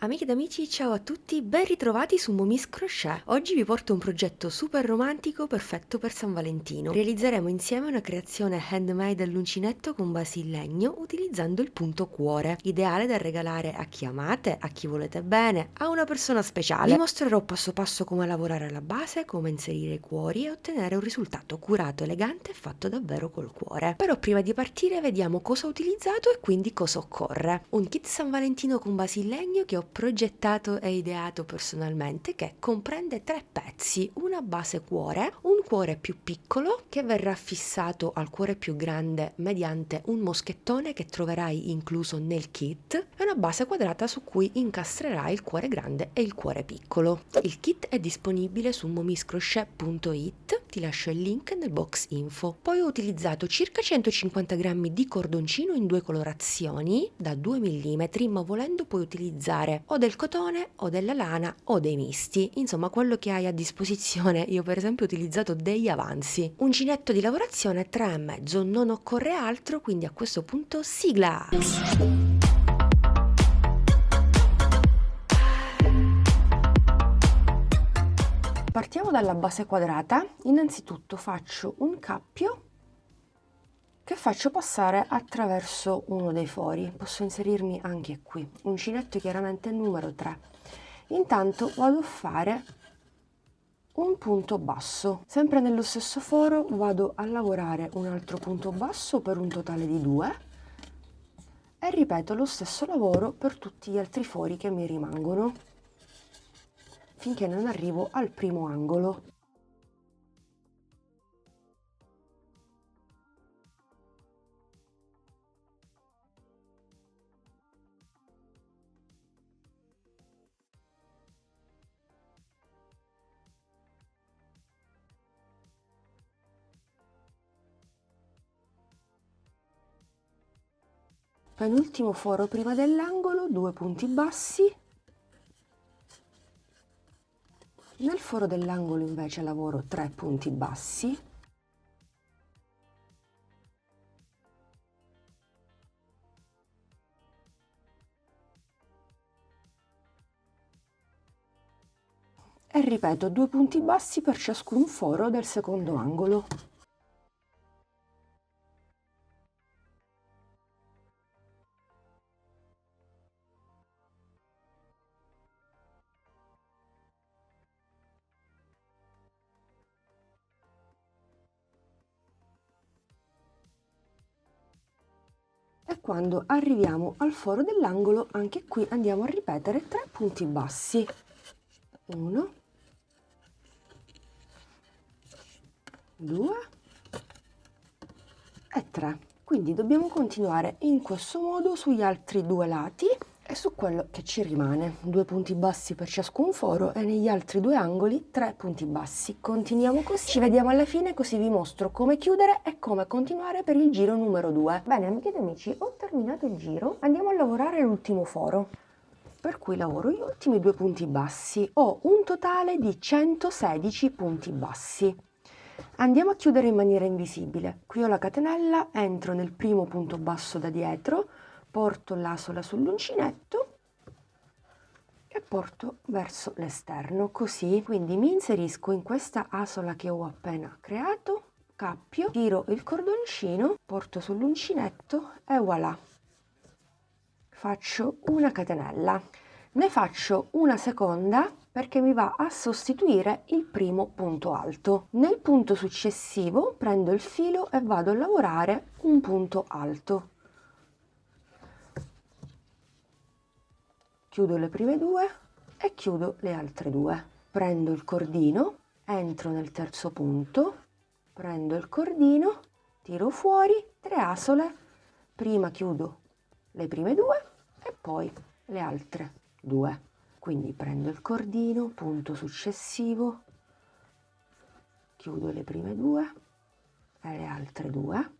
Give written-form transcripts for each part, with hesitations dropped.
Amiche ed amici, ciao a tutti, ben ritrovati su Momis Crochet. Oggi vi porto un progetto super romantico perfetto per San Valentino. Realizzeremo insieme una creazione handmade all'uncinetto con basi in legno utilizzando il punto cuore, ideale da regalare a chi amate, a chi volete bene, a una persona speciale. Vi mostrerò passo passo come lavorare alla base, come inserire i cuori e ottenere un risultato curato, elegante e fatto davvero col cuore. Però prima di partire vediamo cosa ho utilizzato e quindi cosa occorre. Un kit San Valentino con basi in legno che ho progettato e ideato personalmente, che comprende 3 pezzi: una base cuore, un cuore più piccolo che verrà fissato al cuore più grande mediante un moschettone che troverai incluso nel kit, e una base quadrata su cui incastrerai il cuore grande e il cuore piccolo. Il kit è disponibile su momiscrochet.it, ti lascio il link nel box info. Poi ho utilizzato circa 150 grammi di cordoncino in 2 colorazioni da 2 mm, ma volendo puoi utilizzare o del cotone o della lana o dei misti, insomma quello che hai a disposizione. Io per esempio ho utilizzato degli avanzi. Uncinetto di lavorazione 3,5, non occorre altro, quindi a questo punto sigla! Partiamo dalla base quadrata. Innanzitutto faccio un cappio che faccio passare attraverso uno dei fori. Posso inserirmi anche qui. Uncinetto chiaramente numero 3. Intanto vado a fare un punto basso. Sempre nello stesso foro vado a lavorare un altro punto basso per un totale di 2 e ripeto lo stesso lavoro per tutti gli altri fori che mi rimangono finché non arrivo al primo angolo. Penultimo foro prima dell'angolo, 2 punti bassi. Nel foro dell'angolo invece lavoro 3 punti bassi. E ripeto 2 punti bassi per ciascun foro del secondo angolo. E quando arriviamo al foro dell'angolo, anche qui andiamo a ripetere 3 punti bassi. 1, 2 e 3. Quindi dobbiamo continuare in questo modo sugli altri 2 lati e su quello che ci rimane. 2 punti bassi per ciascun foro e negli altri 2 angoli 3 punti bassi. Continuiamo così, ci vediamo alla fine, così vi mostro come chiudere e come continuare per il giro numero 2. Bene amiche ed amici, ho terminato il giro, andiamo a lavorare l'ultimo foro, per cui lavoro gli ultimi 2 punti bassi. Ho un totale di 116 punti bassi. Andiamo a chiudere in maniera invisibile. Qui ho la catenella, entro nel primo punto basso da dietro, porto l'asola sull'uncinetto e porto verso l'esterno, così. Quindi mi inserisco in questa asola che ho appena creato, cappio, tiro il cordoncino, porto sull'uncinetto e voilà. Faccio una catenella. Ne faccio una seconda perché mi va a sostituire il primo punto alto. Nel punto successivo prendo il filo e vado a lavorare un punto alto. Chiudo le prime 2 e chiudo le altre 2. Prendo il cordino, entro nel terzo punto, prendo il cordino, tiro fuori 3 asole, prima chiudo le prime 2 e poi le altre 2. Quindi prendo il cordino, punto successivo, chiudo le prime 2 e le altre 2.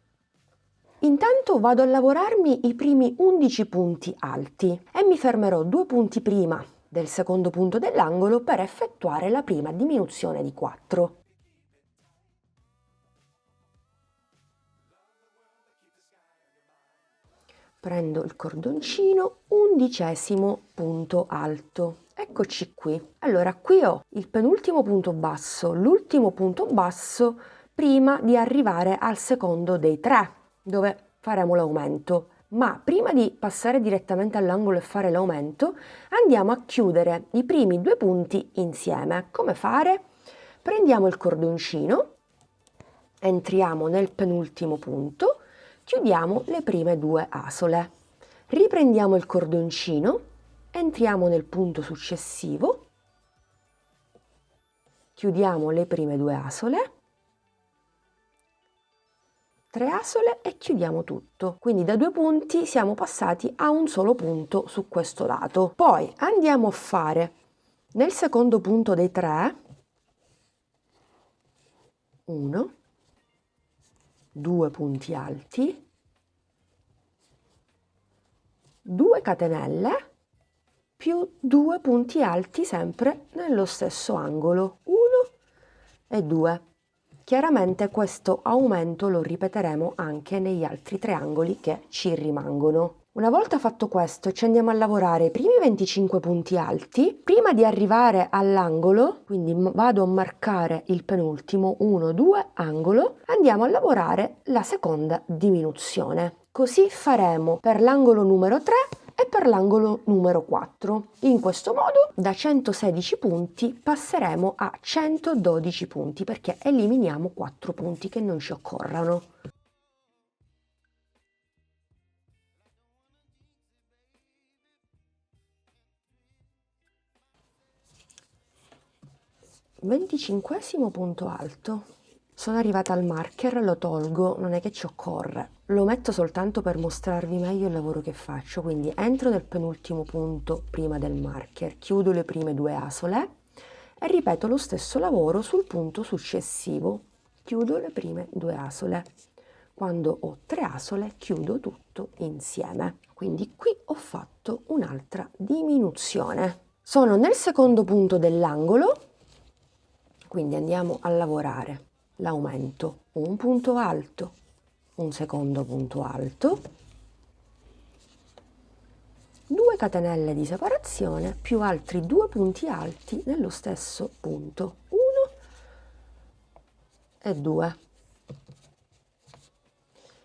Intanto vado a lavorarmi i primi 11 punti alti e mi fermerò 2 punti prima del secondo punto dell'angolo per effettuare la prima diminuzione di 4. prendo il cordoncino, 11° punto alto. Eccoci qui. Allora, qui ho il penultimo punto basso, l'ultimo punto basso prima di arrivare al secondo dei 3, dove faremo l'aumento. Ma prima di passare direttamente all'angolo e fare l'aumento, andiamo a chiudere i primi 2 punti insieme. Come fare? Prendiamo il cordoncino, entriamo nel penultimo punto, chiudiamo le prime 2 asole. Riprendiamo il cordoncino, entriamo nel punto successivo, chiudiamo le prime 2 asole, 3 asole e chiudiamo tutto. Quindi da 2 punti siamo passati a un solo punto su questo lato. Poi andiamo a fare nel secondo punto dei 3, 1, 2 punti alti, 2 catenelle più 2 punti alti sempre nello stesso angolo, 1 e 2. Chiaramente questo aumento lo ripeteremo anche negli altri 3 angoli che ci rimangono. Una volta fatto questo ci andiamo a lavorare i primi 25 punti alti. Prima di arrivare all'angolo, quindi vado a marcare il penultimo, 1, 2, angolo, andiamo a lavorare la seconda diminuzione. Così faremo per l'angolo numero 3 e per l'angolo numero 4. In questo modo da 116 punti passeremo a 112 punti perché eliminiamo 4 punti che non ci occorrano. Venticinquesimo punto alto. Sono arrivata al marker, lo tolgo, non è che ci occorre. Lo metto soltanto per mostrarvi meglio il lavoro che faccio, quindi entro nel penultimo punto prima del marker, chiudo le prime 2 asole e ripeto lo stesso lavoro sul punto successivo. Chiudo le prime 2 asole. Quando ho 3 asole chiudo tutto insieme. Quindi qui ho fatto un'altra diminuzione. Sono nel secondo punto dell'angolo, quindi andiamo a lavorare l'aumento, un punto alto, un secondo punto alto, 2 catenelle di separazione più altri 2 punti alti nello stesso punto, 1 e 2.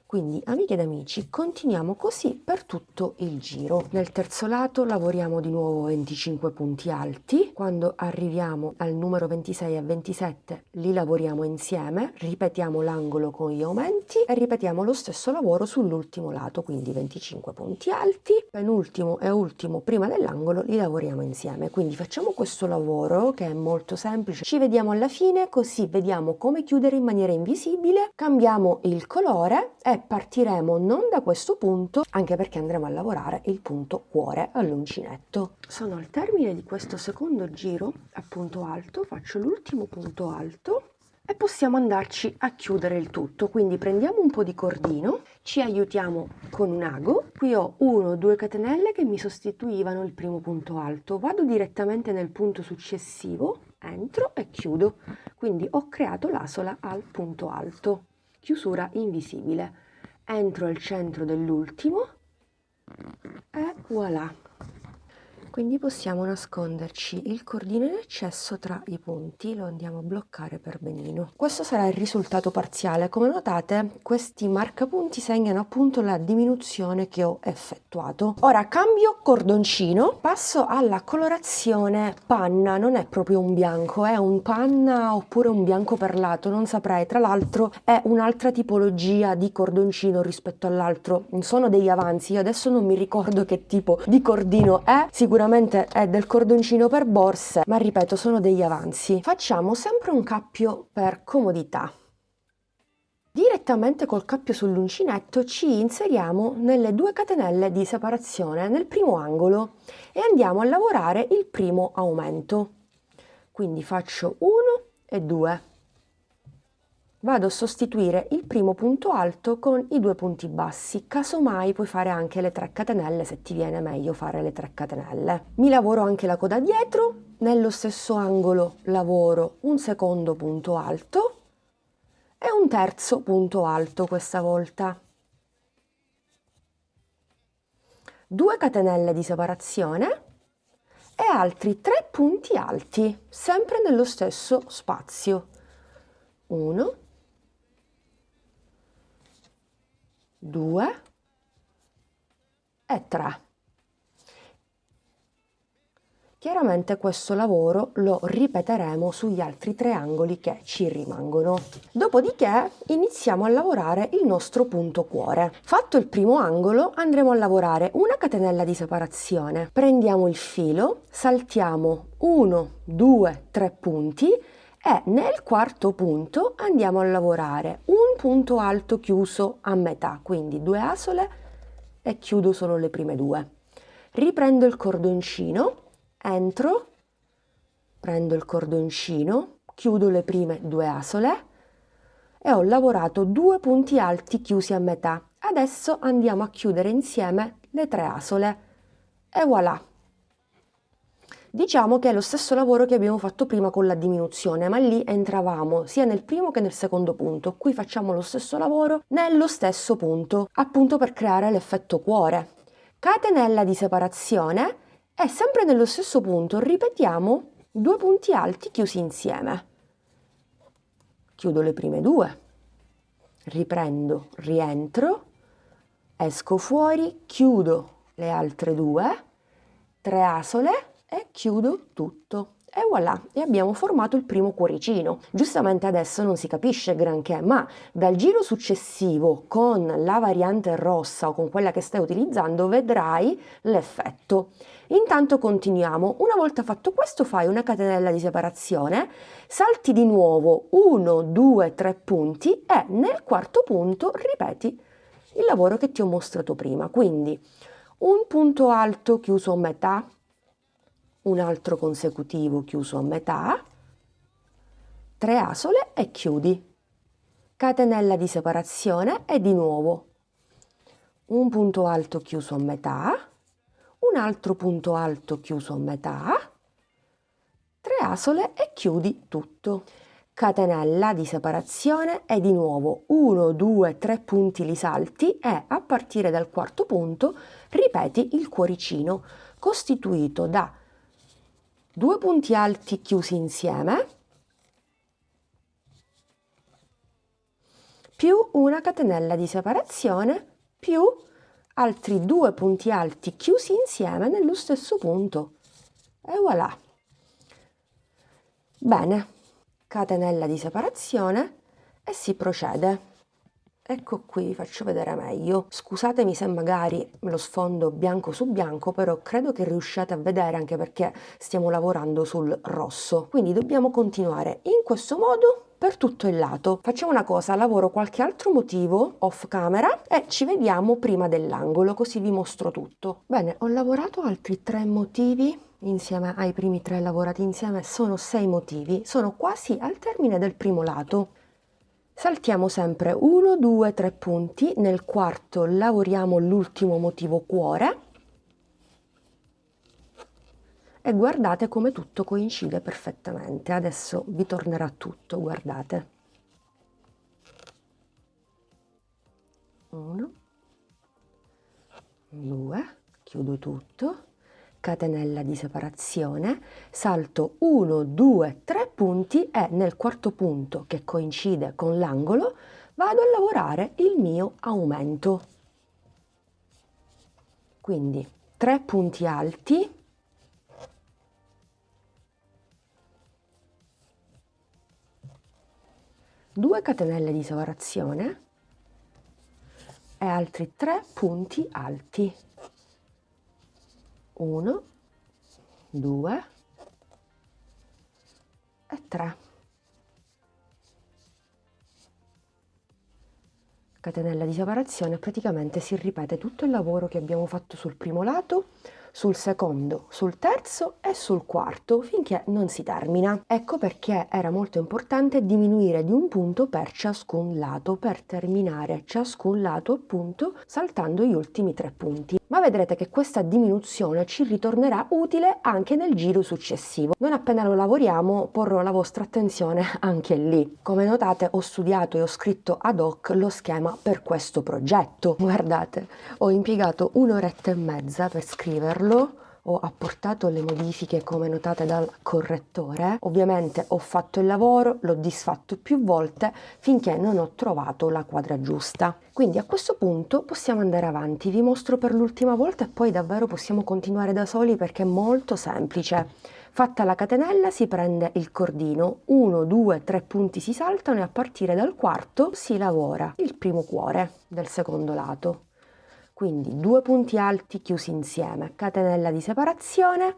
Quindi amiche ed amici, continuiamo così per tutto il giro. Nel terzo lato lavoriamo di nuovo 25 punti alti. Quando arriviamo al numero 26 e 27 li lavoriamo insieme, ripetiamo l'angolo con gli aumenti e ripetiamo lo stesso lavoro sull'ultimo lato, quindi 25 punti alti, penultimo e ultimo prima dell'angolo li lavoriamo insieme. Quindi facciamo questo lavoro che è molto semplice. Ci vediamo alla fine, così vediamo come chiudere in maniera invisibile. Cambiamo il colore e partiremo non da questo punto, anche perché andremo a lavorare il punto cuore all'uncinetto. Sono al termine di questo secondo giro a punto alto, faccio l'ultimo punto alto e possiamo andarci a chiudere il tutto. Quindi prendiamo un po' di cordino, ci aiutiamo con un ago. Qui ho 1-2 catenelle che mi sostituivano il primo punto alto, vado direttamente nel punto successivo, entro e chiudo. Quindi ho creato l'asola al punto alto, chiusura invisibile. Entro al centro dell'ultimo e voilà. Quindi possiamo nasconderci il cordino in eccesso tra i punti, lo andiamo a bloccare per benino. Questo sarà il risultato parziale. Come notate, questi marcapunti segnano appunto la diminuzione che ho effettuato. Ora cambio cordoncino, passo alla colorazione panna, non è proprio un bianco, è un panna oppure un bianco perlato, non saprei. Tra l'altro è un'altra tipologia di cordoncino rispetto all'altro, sono degli avanzi, io adesso non mi ricordo che tipo di cordino è, sicuramente è del cordoncino per borse, ma ripeto, sono degli avanzi. Facciamo sempre un cappio per comodità. Direttamente col cappio sull'uncinetto ci inseriamo nelle 2 catenelle di separazione nel primo angolo e andiamo a lavorare il primo aumento. Quindi faccio 1 e 2. Vado a sostituire il primo punto alto con i 2 punti bassi, casomai puoi fare anche le 3 catenelle se ti viene meglio fare le 3 catenelle. Mi lavoro anche la coda dietro, nello stesso angolo lavoro un secondo punto alto e un terzo punto alto questa volta. 2 catenelle di separazione e altri 3 punti alti, sempre nello stesso spazio. 1, 2 e 3. Chiaramente questo lavoro lo ripeteremo sugli altri 3 angoli che ci rimangono. Dopodiché iniziamo a lavorare il nostro punto cuore. Fatto il primo angolo andremo a lavorare una catenella di separazione. Prendiamo il filo, saltiamo 1, 2, 3 punti e nel quarto punto andiamo a lavorare un punto alto chiuso a metà, quindi 2 asole e chiudo solo le prime 2. Riprendo il cordoncino. Entro, prendo il cordoncino, chiudo le prime 2 asole e ho lavorato 2 punti alti chiusi a metà. Adesso andiamo a chiudere insieme le 3 asole e voilà! Diciamo che è lo stesso lavoro che abbiamo fatto prima con la diminuzione, ma lì entravamo sia nel primo che nel secondo punto. Qui facciamo lo stesso lavoro nello stesso punto, appunto per creare l'effetto cuore. Catenella di separazione. E sempre nello stesso punto ripetiamo 2 punti alti chiusi insieme. Chiudo le prime 2, riprendo, rientro, esco fuori, chiudo le altre 2, 3 asole e chiudo tutto. E voilà, e abbiamo formato il primo cuoricino. Giustamente adesso non si capisce granché, ma dal giro successivo con la variante rossa o con quella che stai utilizzando vedrai l'effetto. Intanto continuiamo. Una volta fatto questo fai una catenella di separazione, salti di nuovo 1, 2, 3 punti e nel quarto punto ripeti il lavoro che ti ho mostrato prima. Quindi un punto alto chiuso a metà, un altro consecutivo chiuso a metà, 3 asole e chiudi. Catenella di separazione e di nuovo un punto alto chiuso a metà, un altro punto alto chiuso a metà, 3 asole e chiudi tutto. Catenella di separazione e di nuovo 1, 2, 3 punti li salti e a partire dal quarto punto ripeti il cuoricino costituito da 2 punti alti chiusi insieme più una catenella di separazione più altri 2 punti alti chiusi insieme nello stesso punto e voilà. Bene, catenella di separazione e si procede. Ecco qui, faccio vedere meglio. Scusatemi se magari lo sfondo bianco su bianco, però credo che riusciate a vedere anche perché stiamo lavorando sul rosso. Quindi dobbiamo continuare in questo modo per tutto il lato. Facciamo una cosa, lavoro qualche altro motivo off camera e ci vediamo prima dell'angolo, così vi mostro tutto. Bene, ho lavorato altri 3 motivi insieme ai primi 3 lavorati insieme, sono 6 motivi, sono quasi al termine del primo lato. Saltiamo sempre 1, 2, 3 punti, nel quarto lavoriamo l'ultimo motivo cuore e guardate come tutto coincide perfettamente. Adesso vi tornerà tutto, guardate. 1, 2, chiudo tutto, catenella di separazione, salto 1, 2, 3 punti e nel quarto punto che coincide con l'angolo vado a lavorare il mio aumento. Quindi 3 punti alti, due catenelle di separazione e altri 3 punti alti. 1, 2 e 3. Catenella di separazione, praticamente si ripete tutto il lavoro che abbiamo fatto sul primo lato, sul secondo, sul terzo e sul quarto finché non si termina. Ecco perché era molto importante diminuire di un punto per ciascun lato per terminare ciascun lato appunto saltando gli ultimi 3 punti. ma vedrete che questa diminuzione ci ritornerà utile anche nel giro successivo. Non appena lo lavoriamo porrò la vostra attenzione anche lì. Come notate ho studiato e ho scritto ad hoc lo schema per questo progetto. Guardate, ho impiegato un'oretta e mezza per scriverlo. Ho apportato le modifiche come notate dal correttore, ovviamente ho fatto il lavoro, l'ho disfatto più volte finché non ho trovato la quadra giusta. Quindi a questo punto possiamo andare avanti, vi mostro per l'ultima volta e poi davvero possiamo continuare da soli perché è molto semplice. Fatta la catenella si prende il cordino, 1, 2, 3 punti si saltano e a partire dal quarto si lavora il primo cuore del secondo lato. Quindi 2 punti alti chiusi insieme, catenella di separazione,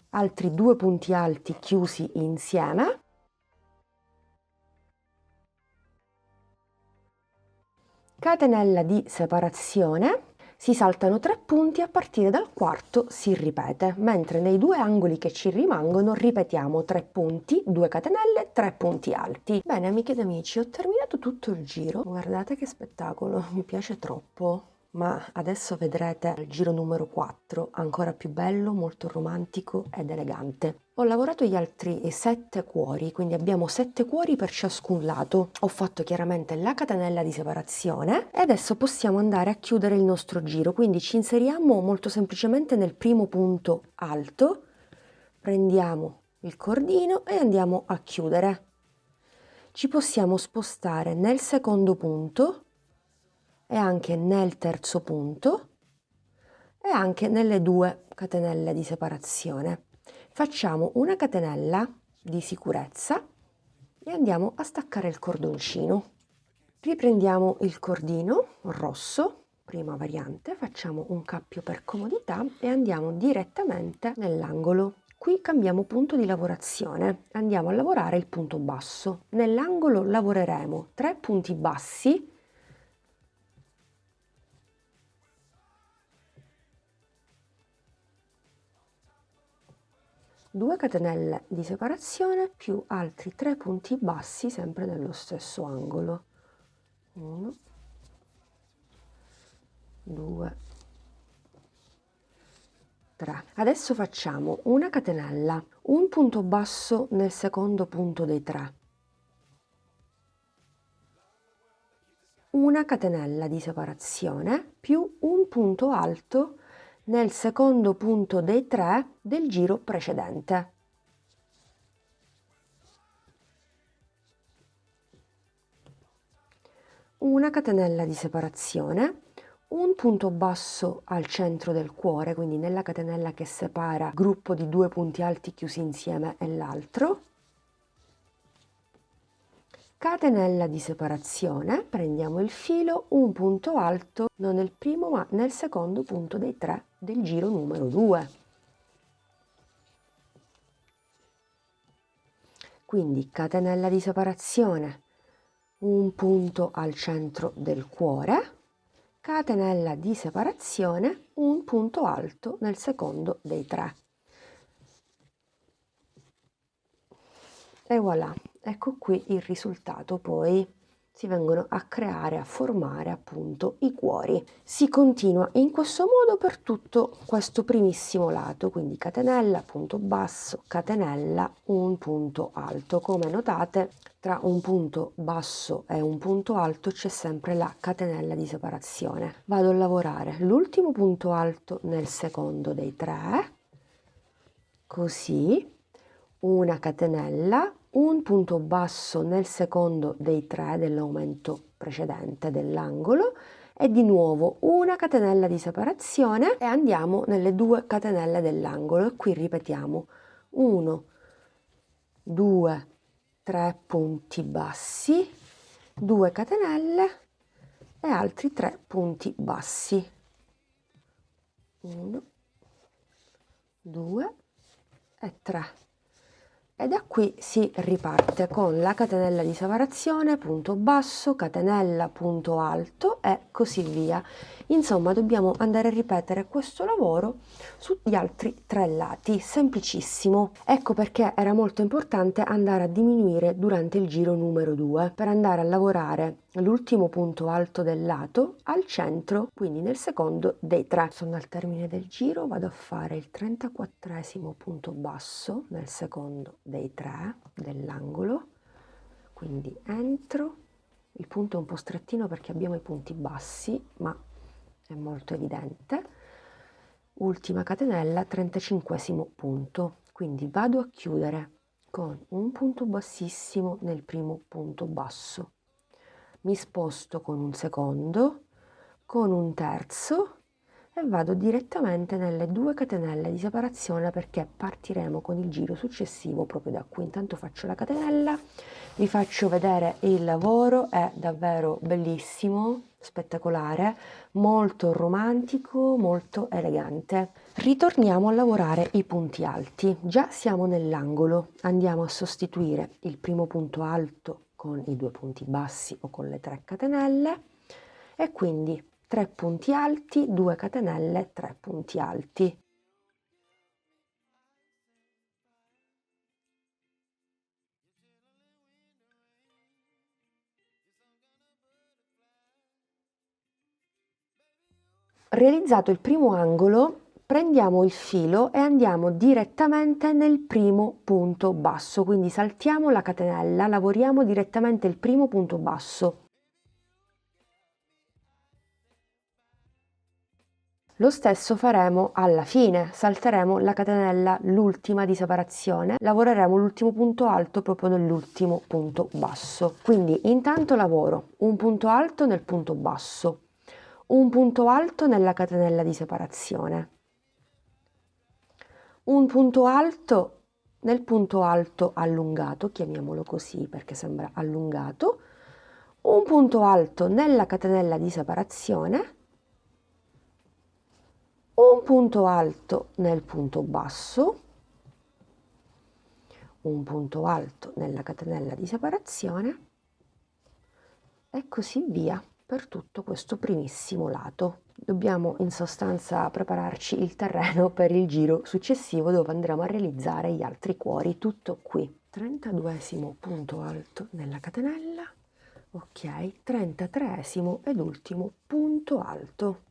altri 2 punti alti chiusi insieme, catenella di separazione, si saltano 3 punti, a partire dal quarto si ripete, mentre nei 2 angoli che ci rimangono ripetiamo 3 punti, 2 catenelle, 3 punti alti. Bene amiche ed amici, ho terminato tutto il giro, guardate che spettacolo, mi piace troppo. Ma adesso vedrete il giro numero 4, ancora più bello, molto romantico ed elegante. Ho lavorato gli altri 7 cuori, quindi abbiamo 7 cuori per ciascun lato. Ho fatto chiaramente la catenella di separazione e adesso possiamo andare a chiudere il nostro giro, quindi ci inseriamo molto semplicemente nel primo punto alto, prendiamo il cordino e andiamo a chiudere. Ci possiamo spostare nel secondo punto e anche nel terzo punto e anche nelle 2 catenelle di separazione. Facciamo una catenella di sicurezza e andiamo a staccare il cordoncino. Riprendiamo il cordino rosso, prima variante, facciamo un cappio per comodità e andiamo direttamente nell'angolo. Qui cambiamo punto di lavorazione, andiamo a lavorare il punto basso. Nell'angolo lavoreremo 3 punti bassi, 2 catenelle di separazione più altri 3 punti bassi sempre nello stesso angolo. 1, 2, 3. Adesso facciamo una catenella, un punto basso nel secondo punto dei 3, una catenella di separazione più un punto alto nel secondo punto dei 3 del giro precedente. Una catenella di separazione, un punto basso al centro del cuore, quindi nella catenella che separa il gruppo di 2 punti alti chiusi insieme e l'altro, catenella di separazione, prendiamo il filo, un punto alto non nel primo ma nel secondo punto dei 3 del giro numero 2. Quindi catenella di separazione, un punto al centro del cuore, catenella di separazione, un punto alto nel secondo dei 3. E voilà, ecco qui il risultato. Poi si vengono a creare, a formare appunto i cuori. Si continua in questo modo per tutto questo primissimo lato, quindi catenella, punto basso, catenella, un punto alto. Come notate, tra un punto basso e un punto alto c'è sempre la catenella di separazione. Vado a lavorare l'ultimo punto alto nel secondo dei 3, così, una catenella, un punto basso nel secondo dei 3 dell'aumento precedente dell'angolo e di nuovo una catenella di separazione e andiamo nelle 2 catenelle dell'angolo e qui ripetiamo 1, 2, 3 punti bassi, 2 catenelle e altri 3 punti bassi. 1, 2 e 3. E da qui si riparte con la catenella di separazione, punto basso, catenella, punto alto e così via. Insomma, dobbiamo andare a ripetere questo lavoro sugli altri 3 lati, semplicissimo. Ecco perché era molto importante andare a diminuire durante il giro numero 2 per andare a lavorare l'ultimo punto alto del lato al centro, quindi nel secondo dei 3. Sono al termine del giro, vado a fare il 34esimo punto basso nel secondo dei 3 dell'angolo, quindi entro, il punto è un po' strettino perché abbiamo i punti bassi, ma è molto evidente. Ultima catenella, 35esimo punto, quindi vado a chiudere con un punto bassissimo nel primo punto basso, mi sposto con un secondo, con un terzo e vado direttamente nelle 2 catenelle di separazione perché partiremo con il giro successivo proprio da qui. Intanto faccio la catenella, vi faccio vedere il lavoro, è davvero bellissimo, spettacolare, molto romantico, molto elegante. Ritorniamo a lavorare i punti alti. Già siamo nell'angolo, andiamo a sostituire il primo punto alto con i 2 punti bassi o con le 3 catenelle e quindi 3 punti alti, 2 catenelle, 3 punti alti. Realizzato il primo angolo, prendiamo il filo e andiamo direttamente nel primo punto basso, quindi saltiamo la catenella, lavoriamo direttamente il primo punto basso. Lo stesso faremo alla fine, salteremo la catenella, l'ultima di separazione, lavoreremo l'ultimo punto alto proprio nell'ultimo punto basso. Quindi intanto lavoro un punto alto nel punto basso, un punto alto nella catenella di separazione, un punto alto nel punto alto allungato, chiamiamolo così perché sembra allungato, un punto alto nella catenella di separazione, un punto alto nel punto basso, un punto alto nella catenella di separazione e così via per tutto questo primissimo lato. Dobbiamo in sostanza prepararci il terreno per il giro successivo dove andremo a realizzare gli altri cuori, tutto qui. 32esimo punto alto nella catenella, ok, 33esimo ed ultimo punto alto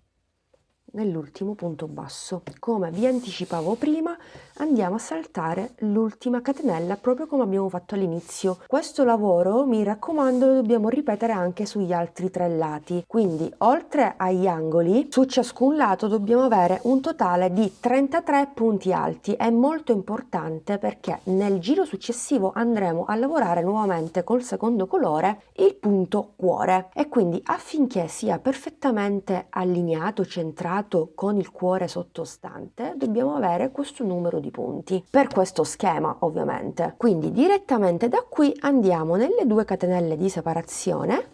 nell'ultimo punto basso. Come vi anticipavo prima, andiamo a saltare l'ultima catenella proprio come abbiamo fatto all'inizio. Questo lavoro, mi raccomando, lo dobbiamo ripetere anche sugli altri 3 lati, quindi oltre agli angoli su ciascun lato dobbiamo avere un totale di 33 punti alti. È molto importante perché nel giro successivo andremo a lavorare nuovamente col secondo colore il punto cuore e quindi affinché sia perfettamente allineato, centrato con il cuore sottostante, dobbiamo avere questo numero di punti per questo schema ovviamente. Quindi direttamente da qui andiamo nelle 2 catenelle di separazione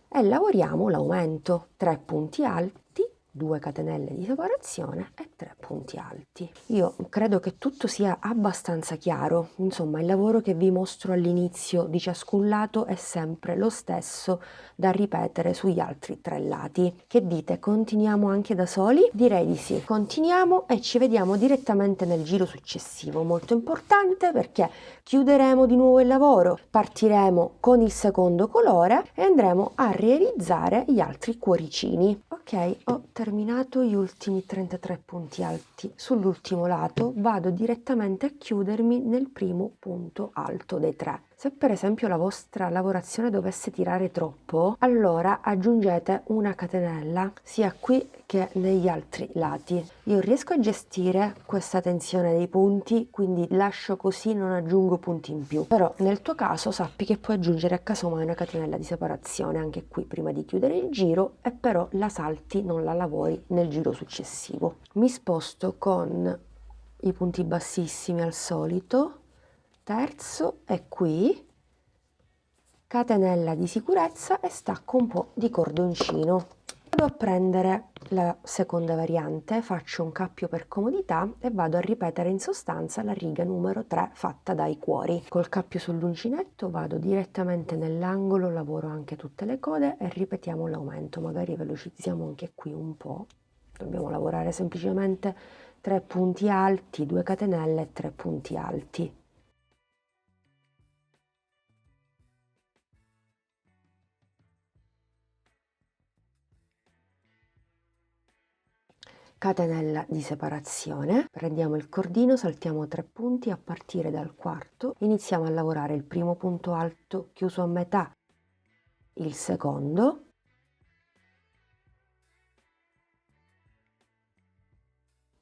e lavoriamo l'aumento, 3 punti alti, 2 catenelle di separazione e 3 punti alti. Io credo che tutto sia abbastanza chiaro, insomma il lavoro che vi mostro all'inizio di ciascun lato è sempre lo stesso da ripetere sugli altri 3 lati. Che dite, continuiamo anche da soli? Direi di sì, continuiamo e ci vediamo direttamente nel giro successivo, molto importante perché chiuderemo di nuovo il lavoro, partiremo con il secondo colore e andremo a realizzare gli altri cuoricini. Ok, ho terminato gli ultimi 33 punti alti sull'ultimo lato, vado direttamente a chiudermi nel primo punto alto dei 3. Se per esempio la vostra lavorazione dovesse tirare troppo, allora aggiungete una catenella sia qui che negli altri lati. Io riesco a gestire questa tensione dei punti, quindi lascio così, non aggiungo punti in più. Però nel tuo caso sappi che puoi aggiungere a casomai una catenella di separazione anche qui prima di chiudere il giro e però la salti, non la lavori nel giro successivo. Mi sposto con i punti bassissimi al solito, terzo è qui, catenella di sicurezza e stacco un po' di cordoncino. Vado a prendere la seconda variante, faccio un cappio per comodità e vado a ripetere in sostanza la riga numero 3 fatta dai cuori. Col cappio sull'uncinetto vado direttamente nell'angolo, lavoro anche tutte le code e ripetiamo l'aumento, magari velocizziamo anche qui un po'. Dobbiamo lavorare semplicemente 3 punti alti, 2 catenelle e 3 punti alti. catenella di separazione, prendiamo il cordino, saltiamo 3 punti a partire dal quarto, iniziamo a lavorare il primo punto alto chiuso a metà, il secondo,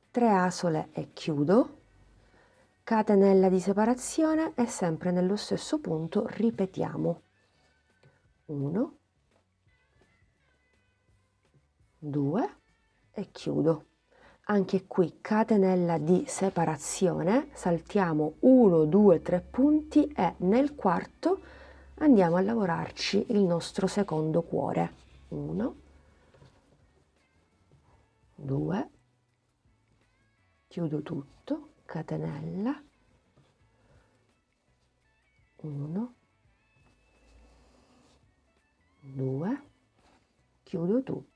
tre asole e chiudo, catenella di separazione e sempre nello stesso punto ripetiamo 1, 2 e chiudo. Anche qui catenella di separazione, saltiamo 1, 2, 3 punti e nel quarto andiamo a lavorarci il nostro secondo cuore. 1, 2, chiudo tutto, catenella, 1, 2, chiudo tutto,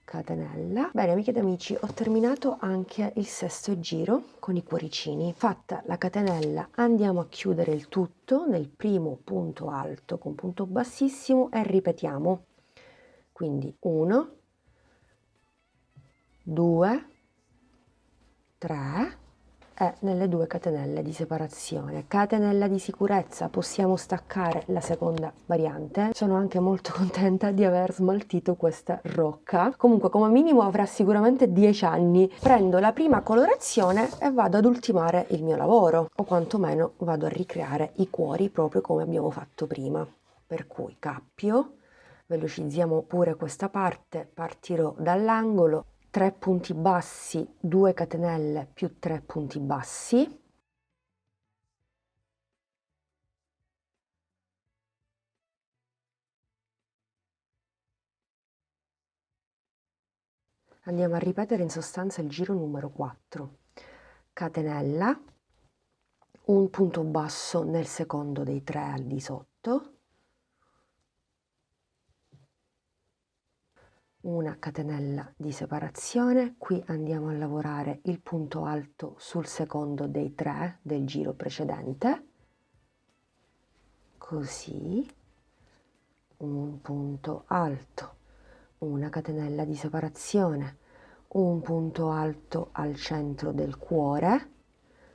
catenella. Bene amiche ed amici, ho terminato anche il sesto giro con i cuoricini. Fatta la catenella andiamo a chiudere il tutto nel primo punto alto con punto bassissimo e ripetiamo. Quindi 1, 2, 3 e nelle 2 catenelle di separazione. Catenella di sicurezza, possiamo staccare la seconda variante. Sono anche molto contenta di aver smaltito questa rocca. Comunque come minimo avrà sicuramente 10 anni. Prendo la prima colorazione e vado ad ultimare il mio lavoro, o quantomeno vado a ricreare i cuori proprio come abbiamo fatto prima. Per cui cappio, velocizziamo pure questa parte, partirò dall'angolo, 3 punti bassi, 2 catenelle più 3 punti bassi, andiamo a ripetere in sostanza il giro numero 4, catenella, un punto basso nel secondo dei 3 al di sotto, una catenella di separazione, qui andiamo a lavorare il punto alto sul secondo dei 3 del giro precedente, così, un punto alto, una catenella di separazione, un punto alto al centro del cuore,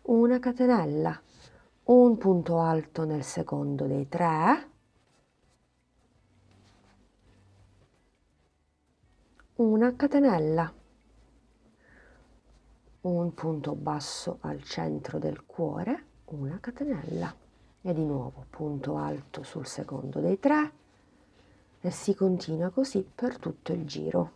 una catenella, un punto alto nel secondo dei 3, una catenella, un punto basso al centro del cuore, una catenella e di nuovo punto alto sul secondo dei 3 e si continua così per tutto il giro.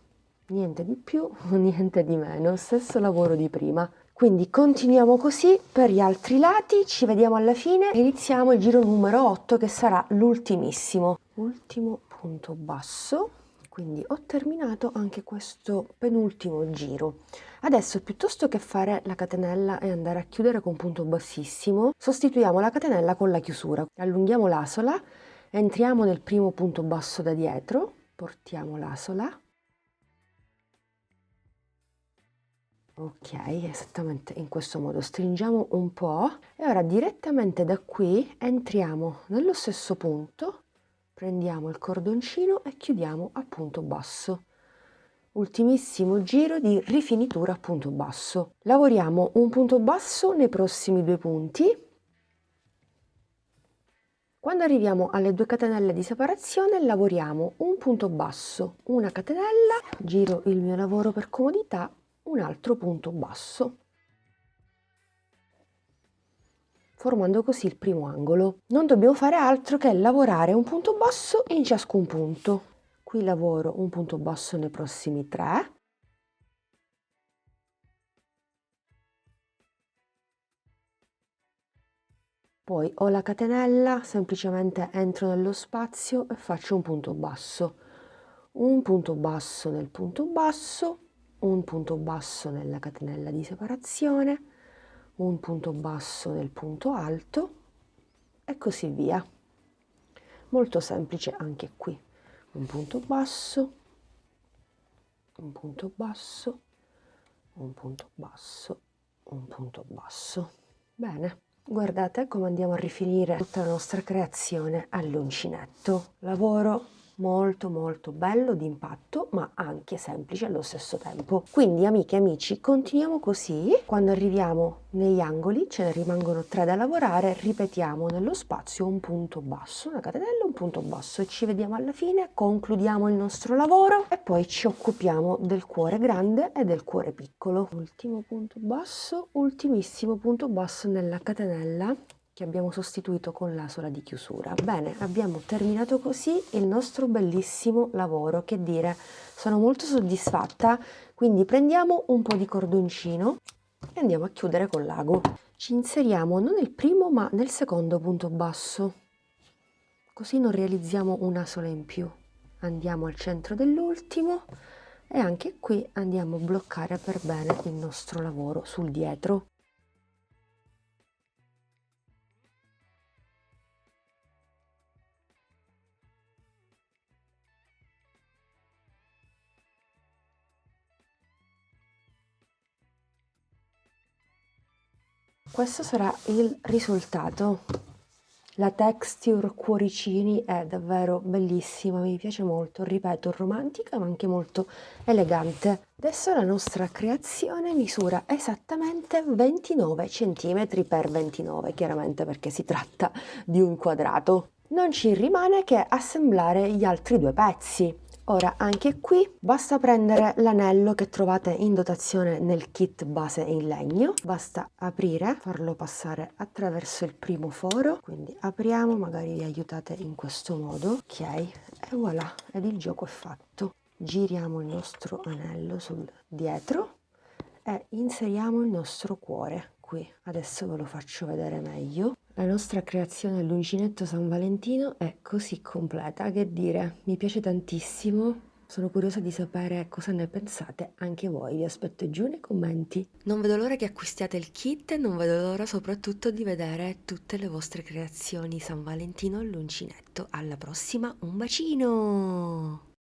Niente di più, niente di meno, stesso lavoro di prima. Quindi continuiamo così per gli altri lati, ci vediamo alla fine, iniziamo il giro numero 8 che sarà l'ultimissimo. Ultimo punto basso. Quindi ho terminato anche questo penultimo giro. Adesso piuttosto che fare la catenella e andare a chiudere con punto bassissimo, sostituiamo la catenella con la chiusura. Allunghiamo l'asola, entriamo nel primo punto basso da dietro, portiamo l'asola. Ok, esattamente in questo modo, stringiamo un po' e ora direttamente da qui entriamo nello stesso punto. Prendiamo il cordoncino e chiudiamo a punto basso. Ultimissimo giro di rifinitura a punto basso. Lavoriamo un punto basso nei prossimi 2 punti. Quando arriviamo alle 2 catenelle di separazione lavoriamo un punto basso, una catenella, giro il mio lavoro per comodità, un altro punto basso, formando così il primo angolo. Non dobbiamo fare altro che lavorare un punto basso in ciascun punto. Qui lavoro un punto basso nei prossimi 3. Poi ho la catenella, semplicemente entro nello spazio e faccio un punto basso nel punto basso, un punto basso nella catenella di separazione, un punto basso nel punto alto e così via. Molto semplice anche qui. Un punto basso, un punto basso, un punto basso, un punto basso. Bene, guardate come andiamo a rifinire tutta la nostra creazione all'uncinetto. Lavoro molto molto bello d'impatto, ma anche semplice allo stesso tempo. Quindi amiche e amici, continuiamo così. Quando arriviamo negli angoli, ce ne rimangono 3 da lavorare, ripetiamo nello spazio un punto basso, una catenella, un punto basso, e ci vediamo alla fine, concludiamo il nostro lavoro e poi ci occupiamo del cuore grande e del cuore piccolo. Ultimo punto basso, ultimissimo punto basso nella catenella che abbiamo sostituito con l'asola di chiusura. Bene, abbiamo terminato così il nostro bellissimo lavoro. Che dire, sono molto soddisfatta. Quindi prendiamo un po' di cordoncino e andiamo a chiudere con l'ago. Ci inseriamo non nel primo ma nel secondo punto basso, così non realizziamo un'asola in più. Andiamo al centro dell'ultimo e anche qui andiamo a bloccare per bene il nostro lavoro sul dietro. Questo sarà il risultato. La texture cuoricini è davvero bellissima, mi piace molto, ripeto, romantica ma anche molto elegante. Adesso la nostra creazione misura esattamente 29 cm x 29, chiaramente perché si tratta di un quadrato. Non ci rimane che assemblare gli altri 2 pezzi. Ora anche qui basta prendere l'anello che trovate in dotazione nel kit base in legno, basta aprire, farlo passare attraverso il primo foro, quindi apriamo, magari vi aiutate in questo modo, ok, e voilà, ed il gioco è fatto. Giriamo il nostro anello sul dietro e inseriamo il nostro cuore qui. Adesso ve lo faccio vedere meglio. La nostra creazione all'uncinetto San Valentino è così completa, che dire, mi piace tantissimo. Sono curiosa di sapere cosa ne pensate anche voi, vi aspetto giù nei commenti. Non vedo l'ora che acquistiate il kit e non vedo l'ora soprattutto di vedere tutte le vostre creazioni San Valentino all'uncinetto. Alla prossima, un bacino!